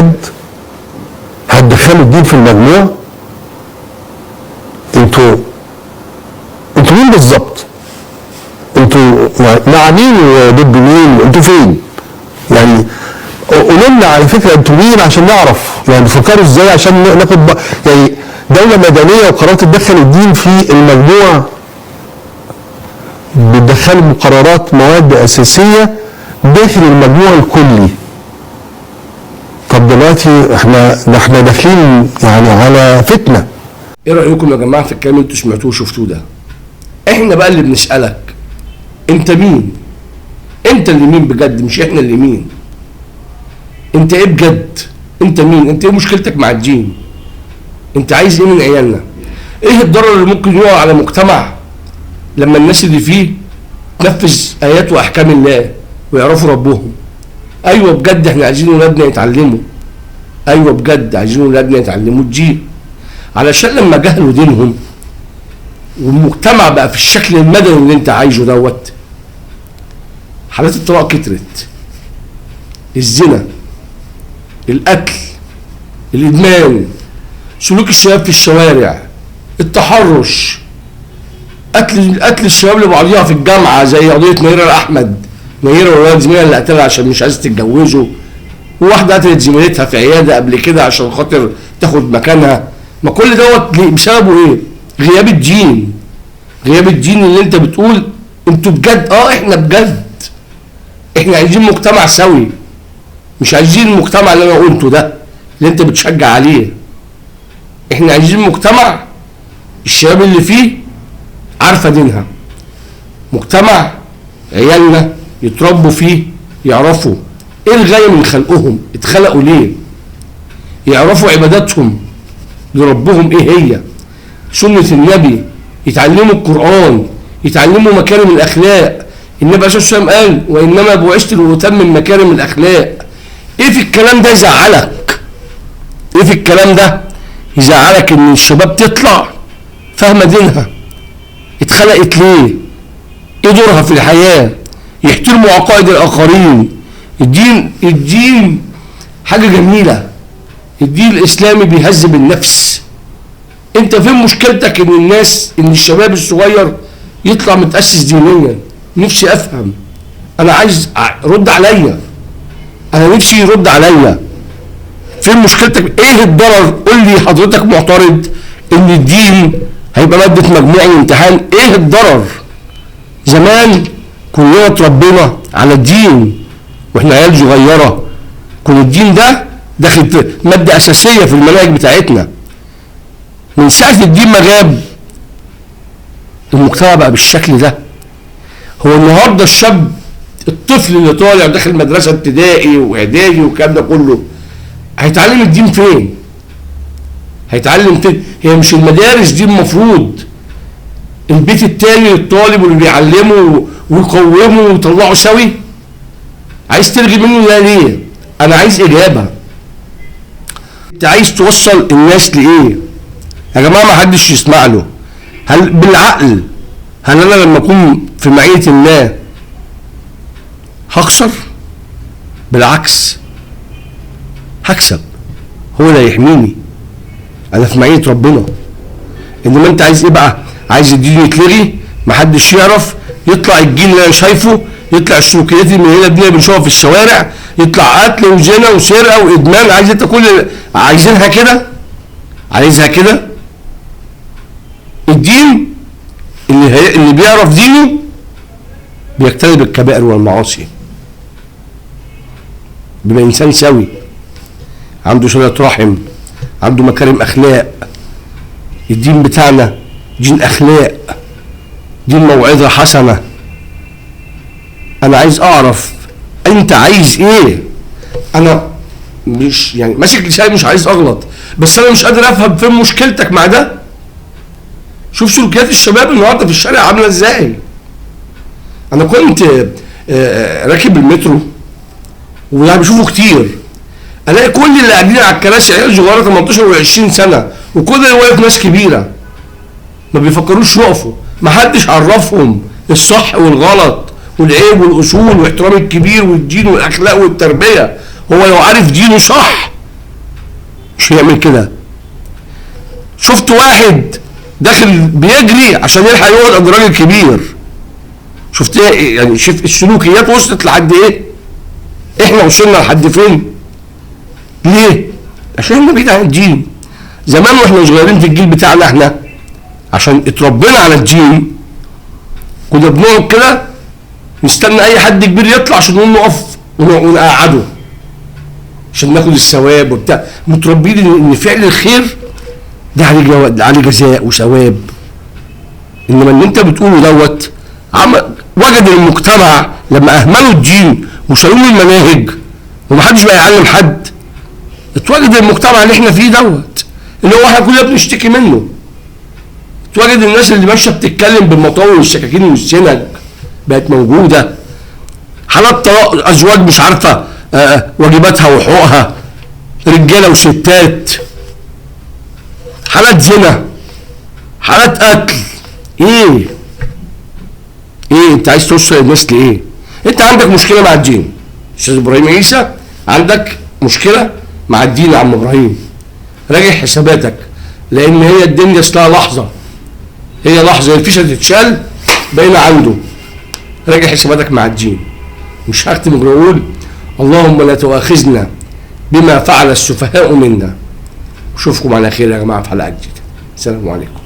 بجد هتدخلوا الدين في المجموع؟ انتوا مين بالظبط؟ انتوا مع مين وضد مين؟ انتوا فين؟ يعني قولوا لنا على فكره انتوا مين عشان نعرف، يعني بتفكروا ازاي عشان ناخد يعني دوله مدنيه وقررت تدخل الدين في المجموع، بتدخلوا مقررات مواد اساسيه داخل المجموع الكلي. طب دلوقتي احنا داخلين يعني على فتنه. ايه رايكم يا جماعه في الكلام اللي انتوا سمعتوه وشفتوه ده؟ احنا بقى اللي بنسالك انت مين؟ انت اللي مين بجد، مش احنا اللي مين. انت ايه بجد؟ انت مين؟ انت ايه مشكلتك مع الدين؟ انت عايز ايه من عيالنا؟ ايه الضرر اللي ممكن يقع على مجتمع لما الناس اللي فيه تنفذ ايات واحكام الله ويعرفوا ربهم؟ ايوه بجد احنا عايزين ولادنا يتعلموا، ايوه بجد عايزين ولادنا يتعلموا الدين، علشان لما جهلوا دينهم والمجتمع بقى في الشكل المدني اللي انت عايزه دوت، حالات الطلاق كترت، الزنا، القتل، الادمان، سلوك الشباب في الشوارع، التحرش، قتل الشباب لبعضيها في الجامعه زي قضيه نيره الاحمد، نيره والولد زميلها اللي قتلها عشان مش عايزه تتجوزه، وواحده قتلت زميلتها في عياده قبل كده عشان خاطر تاخد مكانها. ما كل دوت بسببه ايه؟ غياب الدين. غياب الدين اللي انت بتقول انتوا بجد، احنا بجد احنا عايزين مجتمع سوي، مش عايزين المجتمع اللي انا قلته ده اللي انت بتشجع عليه. احنا عايزين مجتمع الشباب اللي فيه عارفه دينها، مجتمع عيالنا يتربوا فيه يعرفوا ايه الغايه من خلقهم، اتخلقوا ليه، يعرفوا عباداتهم لربهم ايه هي، سنه النبي، يتعلموا القران، يتعلموا مكارم الاخلاق. النبي عليه الصلاه والسلام قال وانما بعثت لاتمم مكارم الاخلاق. ايه في الكلام ده يزعلك؟ ايه في الكلام ده يزعلك ان الشباب تطلع فاهمه دينها، اتخلقت ليه، ايه دورها في الحياه، يحترموا عقائد الاخرين. الدين حاجه جميله، الدين الاسلامي بيهذب النفس. انت فين مشكلتك ان الشباب الصغير يطلع متاسس دينيا؟ نفسي افهم، انا عايز رد عليا، انا نفسي يرد عليا. فين مشكلتك؟ ايه الضرر؟ قول لي حضرتك معترض ان الدين هيبقى ماده مجموع الامتحان، ايه الضرر؟ زمان كلنا اتربينا على الدين واحنا عيال صغيره، كل الدين ده داخل ماده اساسيه في المناهج بتاعتنا. من ساعه الدين ما غاب المجتمع بقى بالشكل ده. هو النهارده الشاب الطفل اللي طالع داخل مدرسه ابتدائي واعدادي والكلام ده كله هيتعلم الدين فين؟ هيتعلم فين؟ هي مش المدارس دي المفروض البيت التاني للطالب واللي بيعلمه ويقومه ويطلعه سوي؟ عايز تلغي منه ده ليه؟ انا عايز اجابه. انت عايز توصل الناس لايه؟ يا جماعه ما حدش يسمع له. هل بالعقل هل انا لما اكون في معيه الله هخسر؟ بالعكس هكسب، هو اللي هيحميني، انا في معيه ربنا. انما انت عايز ايه بقى؟ عايز الدين يتلغي، محدش يعرف، يطلع الجيل اللي انا شايفه، يطلع السلوكيات اللي من هنا الدنيا بنشوفها في الشوارع، يطلع قتل وزنا وسرقه وادمان. عايز انت كل عايزينها كده؟ عايزها كده؟ الدين اللي بيعرف دينه بيجتنب الكبائر والمعاصي، بيبقى انسان سوي، عنده صلة رحم، عنده مكارم اخلاق. الدين بتاعنا دين اخلاق، دين موعظة حسنة. انا عايز اعرف انت عايز ايه. انا مش يعني ماسك لساني، مش عايز اغلط، بس انا مش قادر افهم فين مشكلتك مع ده. شوف سلوكيات الشباب النهارده في الشارع عامله ازاي. انا كنت راكب المترو وده بشوفه كتير، الاقي كل اللي قاعدين على الكراسي عيال صغيره 18 و20 سنه، وكل اللي واقف ناس كبيره ما بيفكروش يقفوا. ما حدش عرفهم الصح والغلط والعيب والاصول واحترام الكبير والدين والاخلاق والتربيه. هو لو عارف دينه صح مش هيعمل كده. شفت واحد داخل بيجري عشان يلحق يقعد عند راجل كبير، شفت ايه يعني؟ شوف السلوكيات وصلت لحد ايه؟ احنا وصلنا لحد فين؟ ليه؟ عشان احنا بعيد عن الدين. زمان واحنا صغيرين في الجيل بتاعنا احنا عشان اتربينا على الدين كنا بنقعد كده نستنى اي حد كبير يطلع عشان نقوم نقف ونقعده عشان ناخد الثواب وبتاع. متربيين ان فعل الخير ده عليه جزاء وثواب. انما اللي انت بتقوله دوت وجد المجتمع لما اهملوا الدين وشالوا المناهج ومحدش بقى يعلم حد، اتوجد المجتمع اللي احنا فيه دوت اللي هو احنا كلنا بنشتكي منه. اتوجد الناس اللي ماشيه بتتكلم بالمطاوي والسكاكين والسنج بقت موجوده. حالات طلاق ازواج مش عارفه واجباتها وحقوقها، رجاله وستات، حالات زنا، حالات قتل. ايه انت عايز توصل الناس لايه؟ انت عندك مشكله مع الدين استاذ ابراهيم عيسى، عندك مشكله مع الدين يا عم ابراهيم. راجع حساباتك، لان هي الدنيا اصلها لحظه، هي لحظه الفيشه تتشال بقينا عنده. راجع حساباتك مع الدين. مش هختم غير اقول اللهم لا تؤاخذنا بما فعل السفهاء منا. اشوفكم على خير يا جماعه في حلقه جديده. السلام عليكم.